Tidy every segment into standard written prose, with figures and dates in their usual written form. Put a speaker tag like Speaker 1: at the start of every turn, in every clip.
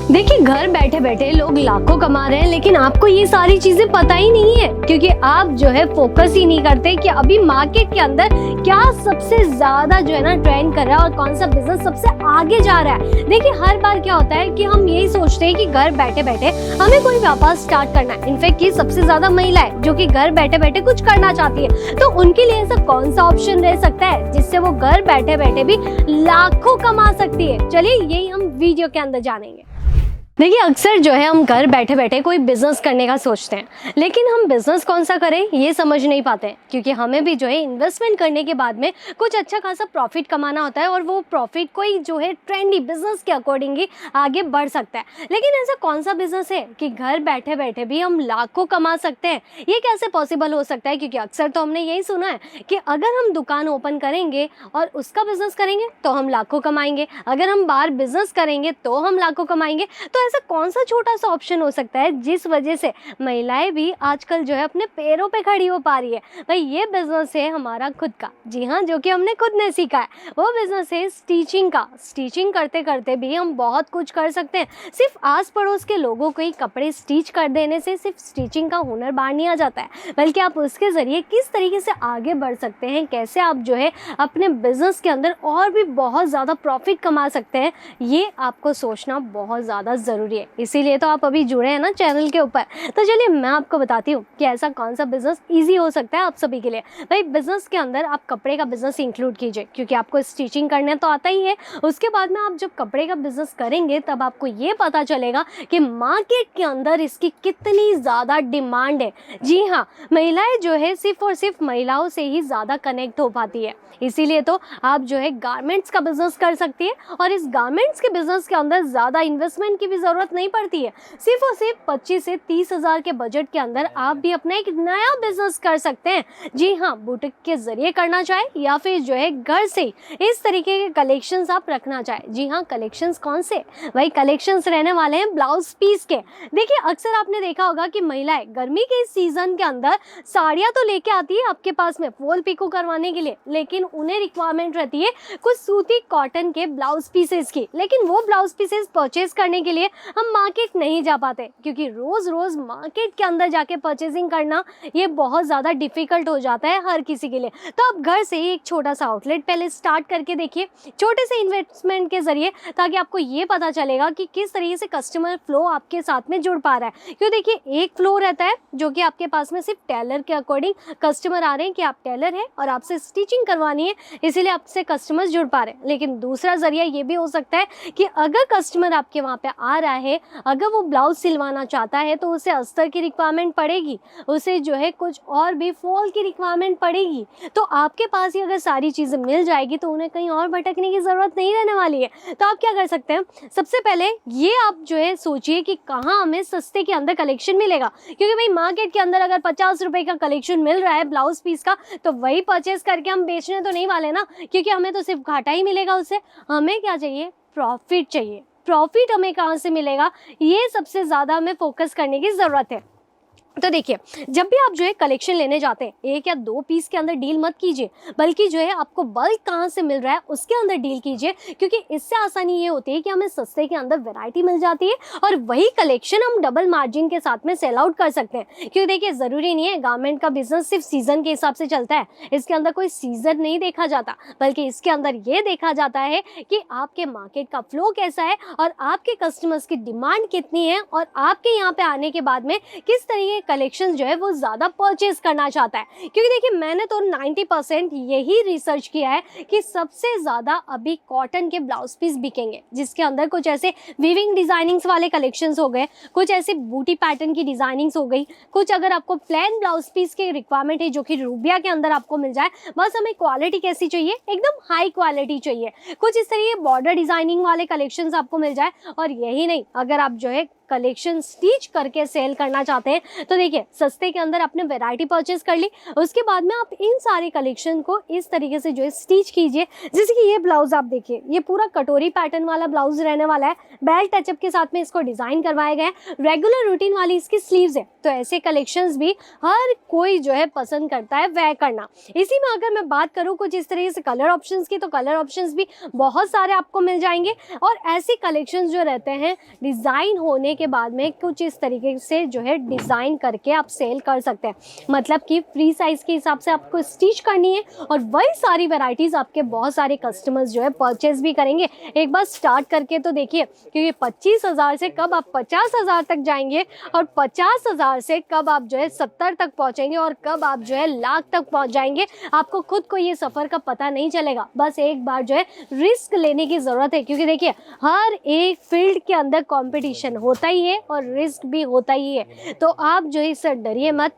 Speaker 1: देखिए, घर बैठे बैठे लोग लाखों कमा रहे हैं, लेकिन आपको ये सारी चीजें पता ही नहीं है, क्योंकि आप जो है फोकस ही नहीं करते कि अभी मार्केट के अंदर क्या सबसे ज्यादा जो है ना ट्रेंड कर रहा है और कौन सा बिजनेस सबसे आगे जा रहा है। देखिए, हर बार क्या होता है कि हम यही सोचते हैं कि घर बैठे बैठे हमें कोई व्यापार स्टार्ट करना है। इनफैक्ट ये सबसे ज्यादा महिलाएं जो कि घर बैठे बैठे कुछ करना चाहती है, तो उनके लिए ऐसा कौन सा ऑप्शन रह सकता है जिससे वो घर बैठे बैठे भी लाखों कमा सकती है। चलिए यही हम वीडियो के अंदर जानेंगे। देखिए, अक्सर जो है हम घर बैठे बैठे कोई बिजनेस करने का सोचते हैं, लेकिन हम बिजनेस कौन सा करें ये समझ नहीं पाते, क्योंकि हमें भी जो है इन्वेस्टमेंट करने के बाद में कुछ अच्छा खासा प्रॉफिट कमाना होता है और वो प्रॉफिट कोई जो है ट्रेंडी बिजनेस के अकॉर्डिंग ही आगे बढ़ सकता है। लेकिन ऐसा कौन सा बिजनेस है कि घर बैठे बैठे भी हम लाखों कमा सकते हैं? ये कैसे पॉसिबल हो सकता है? क्योंकि अक्सर तो हमने यही सुना है कि अगर हम दुकान ओपन करेंगे और उसका बिजनेस करेंगे तो हम लाखों कमाएंगे, अगर हम बाहर बिजनेस करेंगे तो हम लाखों कमाएंगे। तो ऐसा कौन सा छोटा सा ऑप्शन हो सकता है जिस वजह से महिलाएं भी आजकल जो है अपने पैरों पे खड़ी हो पा रही है? भाई, ये बिजनेस है हमारा खुद का, जी हाँ, जो कि हमने खुद ने सीखा है। वो बिजनेस है स्टिचिंग का। स्टिचिंग करते करते भी हम बहुत कुछ कर सकते हैं। सिर्फ आस पड़ोस के लोगों को ही कपड़े स्टिच कर देने से सिर्फ स्टिचिंग का हुनर बाहर नहीं आ जाता है, बल्कि आप उसके जरिए किस तरीके से आगे बढ़ सकते हैं, कैसे आप जो है अपने बिजनेस के अंदर और भी बहुत ज़्यादा प्रॉफिट कमा सकते हैं, ये आपको सोचना बहुत ज़्यादा ज़रूरी है। इसीलिए तो आप अभी जुड़े हैं ना चैनल के ऊपर। तो चलिए मैं आपको बताती हूँ कि ऐसा कौन सा बिजनेस इजी हो सकता है आप सभी के लिए। भाई, बिजनेस के अंदर आप कपड़े का बिजनेस इंक्लूड कीजिए, क्योंकि आपको स्टिचिंग करने तो आता ही है। उसके बाद में आप जब कपड़े का बिजनेस करेंगे तब आपको ये पता चलेगा कि मार्केट के अंदर इसकी कितनी ज़्यादा डिमांड है। जी हाँ, महिलाएं जो है सिर्फ और सिर्फ महिलाओं से ही ज़्यादा कनेक्ट हो पाती है। इसीलिए तो आप जो है गारमेंट्स का बिजनेस कर सकती है, और इस गारमेंट्स के बिजनेस के अंदर ज़्यादा इन्वेस्टमेंट की भी ज़रूरत नहीं पड़ती है। सिर्फ और सिर्फ 25 से 30 हज़ार के बजट के अंदर आप भी अपना एक नया बिजनेस कर सकते हैं। जी हाँ, बुटीक के जरिए करना चाहे या फिर जो है घर से इस तरीके के कलेक्शंस आप रखना चाहे। जी हाँ, कलेक्शंस कौन से? भाई, कलेक्शंस रहने वाले हैं ब्लाउज पीस के। देखिए, अक्सर आपने देखा होगा कि महिलाएं गर्मी के इस सीजन के अंदर साड़ियाँ तो लेके आती है आपके पास में फॉल पिको करवाने के लिए, लेकिन उन्हें रिक्वायरमेंट रहती है कुछ सूती कॉटन के ब्लाउज पीसेस की। लेकिन वो ब्लाउज पीसेस परचेज करने के लिए हम मार्केट नहीं जा पाते, क्योंकि रोज रोज मार्केट के अंदर जाके परचेजिंग करना ये बहुत ज़्यादा डिफिकल्ट हो जाता है हर किसी के लिए। तो आप घर से ही एक छोटा सा आउटलेट पहले स्टार्ट करके देखिए, छोटे से इन्वेस्टमेंट के जरिए, ताकि आपको ये पता चलेगा कि किस तरीके से कस्टमर फ्लो आपके साथ में जुड़ पा रहा है। क्यों, देखिए, एक फ्लो रहता है जो कि आपके पास में सिर्फ टेलर के अकॉर्डिंग कस्टमर आ रहे हैं कि आप टेलर हैं और आपसे स्टिचिंग करवानी है, इसीलिए आपसे कस्टमर्स जुड़ पा रहे हैं। लेकिन दूसरा जरिया ये भी हो सकता है कि अगर कस्टमर आपके वहाँ पे आ रहा है, अगर वो ब्लाउज सिलवाना चाहता है तो उसे अस्तर की रिक्वायरमेंट पड़ेगी, उसे जो है कुछ और भी फॉल की रिक्वायरमेंट पड़ेगी। तो आपके पास ही अगर सारी चीज़ें मिल जाएगी तो उन्हें कहीं और भटकने की ज़रूरत नहीं रहने वाली है। तो आप क्या कर सकते हैं, सबसे पहले ये आप जो है सोचिए कि कहाँ हमें सस्ते के अंदर कलेक्शन मिलेगा। क्योंकि भाई, मार्केट के अंदर अगर 50 रुपये का कलेक्शन मिल रहा है ब्लाउज पीस का, तो वही परचेज करके हम बेचने तो नहीं वाले ना, क्योंकि हमें तो सिर्फ घाटा ही मिलेगा उससे। हमें क्या चाहिए? प्रॉफिट चाहिए। प्रॉफिट हमें कहाँ से मिलेगा, ये सबसे ज़्यादा हमें फोकस करने की ज़रूरत है। तो देखिए, जब भी आप जो है कलेक्शन लेने जाते हैं, एक या दो पीस के अंदर डील मत कीजिए, बल्कि जो है आपको बल्क कहाँ से मिल रहा है उसके अंदर डील कीजिए, क्योंकि इससे आसानी ये होती है कि हमें सस्ते के अंदर वैरायटी मिल जाती है और वही कलेक्शन हम डबल मार्जिन के साथ में सेल आउट कर सकते हैं। क्योंकि देखिए, ज़रूरी नहीं है गारमेंट का बिजनेस सिर्फ सीजन के हिसाब से चलता है। इसके अंदर कोई सीजन नहीं देखा जाता, बल्कि इसके अंदर ये देखा जाता है कि आपके मार्केट का फ्लो कैसा है और आपके कस्टमर्स की डिमांड कितनी है, और आपके यहाँ पे आने के बाद में किस तरीके कलेक्शन जो है वो ज़्यादा परचेज करना चाहता है। क्योंकि देखिए, मैंने तो 90% यही रिसर्च किया है कि सबसे ज़्यादा अभी कॉटन के ब्लाउज पीस बिकेंगे, जिसके अंदर कुछ ऐसे वीविंग डिज़ाइनिंग्स वाले कलेक्शंस हो गए, कुछ ऐसे बूटी पैटर्न की डिज़ाइनिंग्स हो गई, कुछ अगर आपको प्लेन ब्लाउज पीस की रिक्वायरमेंट है जो कि रूबिया के अंदर आपको मिल जाए, बस हमें क्वालिटी कैसी चाहिए, एकदम हाई क्वालिटी चाहिए, कुछ इस तरीके बॉर्डर डिज़ाइनिंग वाले कलेक्शंस आपको मिल जाए। और यही नहीं, अगर आप जो है कलेक्शन स्टिच करके सेल करना चाहते हैं तो देखिए सस्ते के अंदर आपने वैरायटी परचेज कर ली, उसके बाद में आप इन सारे कलेक्शन को इस तरीके से जो है स्टिच कीजिए। जैसे कि ये ब्लाउज आप देखिए, ये पूरा कटोरी पैटर्न वाला ब्लाउज रहने वाला है, बेल्ट टचअप के साथ में इसको डिजाइन करवाया गया है, रेगुलर रूटीन वाली इसकी स्लीव्स है। तो ऐसे कलेक्शंस भी हर कोई जो है पसंद करता है वेयर करना। इसी में अगर मैं बात करूँ कुछ इस तरीके से कलर ऑप्शंस की, तो कलर ऑप्शंस भी बहुत सारे आपको मिल जाएंगे। और ऐसे कलेक्शंस जो रहते हैं डिज़ाइन होने के बाद में कुछ इस तरीके से जो है डिज़ाइन करके आप सेल कर सकते हैं, मतलब कि फ्री साइज़ के हिसाब से आपको स्टिच करनी है और वही सारी वैरायटीज़ आपके बहुत सारे कस्टमर्स जो है परचेज भी करेंगे। एक बार स्टार्ट करके तो देखिए, क्योंकि 25,000 से कब आप 50,000 तक जाएंगे और 50,000 से कब आप जो है 70 तक पहुंचेंगे और कब आप जो है लाख तक पहुंच जाएंगे, आपको खुद को ये सफ़र का पता नहीं चलेगा। बस एक बार जो है रिस्क लेने की ज़रूरत है, क्योंकि देखिए हर एक फील्ड के अंदर कंपटीशन होता ही है और रिस्क भी होता ही है। तो आप जो है इससे डरिए मत,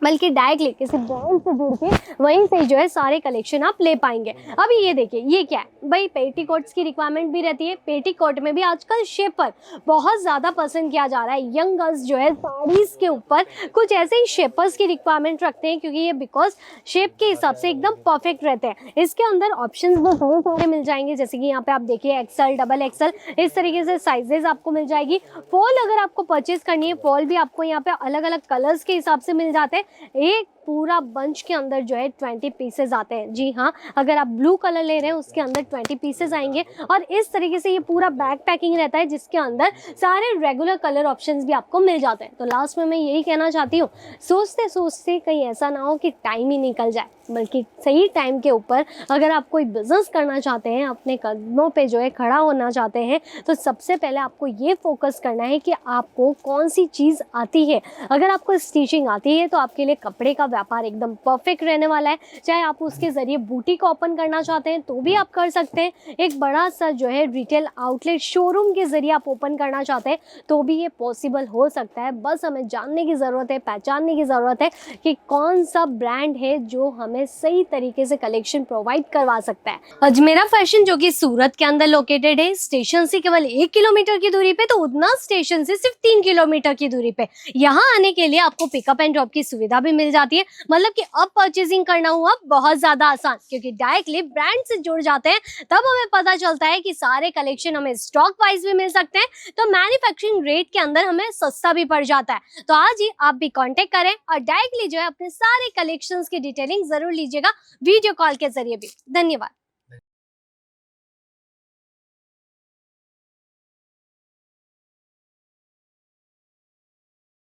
Speaker 1: बल्कि डायरेक्टली किसी ब्रांड से जुड़ के वहीं से जो है सारे कलेक्शन आप ले पाएंगे। अभी ये देखिए, ये क्या है भाई, पेटीकोट्स की रिक्वायरमेंट भी रहती है। पेटीकोट में भी आजकल शेपर बहुत ज़्यादा पसंद किया जा रहा है। यंग गर्ल्स जो है साड़ीज़ के ऊपर कुछ ऐसे ही शेपर्स की रिक्वायरमेंट रखते हैं, क्योंकि ये बिकॉज शेप के हिसाब से एकदम परफेक्ट रहते हैं। इसके अंदर ऑप्शन भी बहुत सारे मिल जाएंगे, जैसे कि यहाँ पे आप देखिए एक्सल, डबल एक्सल, इस तरीके से साइजेस आपको मिल जाएगी। फॉल अगर आपको परचेज करनी है, फॉल भी आपको यहाँ पे अलग अलग कलर्स के हिसाब से मिल जाते हैं। एक पूरा बंच के अंदर जो है 20 पीसेज आते हैं। जी हाँ, अगर आप ब्लू कलर ले रहे हैं उसके अंदर 20 पीसेज आएंगे। और इस तरीके से ये पूरा बैग पैकिंग रहता है, जिसके अंदर सारे रेगुलर कलर ऑप्शंस भी आपको मिल जाते हैं। तो लास्ट में मैं यही कहना चाहती हूँ, सोचते सोचते कहीं ऐसा ना हो कि टाइम ही निकल जाए, बल्कि सही टाइम के ऊपर अगर आप कोई बिजनेस करना चाहते हैं, अपने कदमों पे जो है खड़ा होना चाहते हैं, तो सबसे पहले आपको ये फोकस करना है कि आपको कौन सी चीज़ आती है। अगर आपको स्टिचिंग आती है तो आपके लिए कपड़े का व्यापार एकदम परफेक्ट रहने वाला है। चाहे आप उसके ज़रिए बुटीक ओपन करना चाहते हैं तो भी आप कर सकते हैं। एक बड़ा सा जो है रिटेल आउटलेट शोरूम के ज़रिए आप ओपन करना चाहते हैं तो भी ये पॉसिबल हो सकता है। बस हमें जानने की ज़रूरत है, पहचानने की ज़रूरत है कि कौन सा ब्रांड है जो हमें सही तरीके से कलेक्शन प्रोवाइड करवा सकता है। अजमेरा फैशन जो कि सूरत के अंदर लोकेटेड है, स्टेशन से केवल 1 किलोमीटर की दूरी पे, तो उधना स्टेशन से सिर्फ 3 किलोमीटर की दूरी पे। यहाँ आने के लिए आपको पिकअप एंड ड्रॉप की सुविधा भी मिल जाती है, मतलब कि अब परचेजिंग करना हुआ बहुत ज्यादा आसान, क्योंकि डायरेक्टली ब्रांड से जुड़ जाते हैं। तब हमें पता चलता है कि सारे कलेक्शन हमें स्टॉक वाइज भी मिल सकते हैं, तो मैन्युफैक्चरिंग रेट के अंदर हमें सस्ता भी पड़ जाता है। तो आज ही आप भी कांटेक्ट करें और डायरेक्टली जो है अपने सारे कलेक्शंस की डिटेलिंग जरूर लीजिएगा वीडियो कॉल के जरिए भी। धन्यवाद।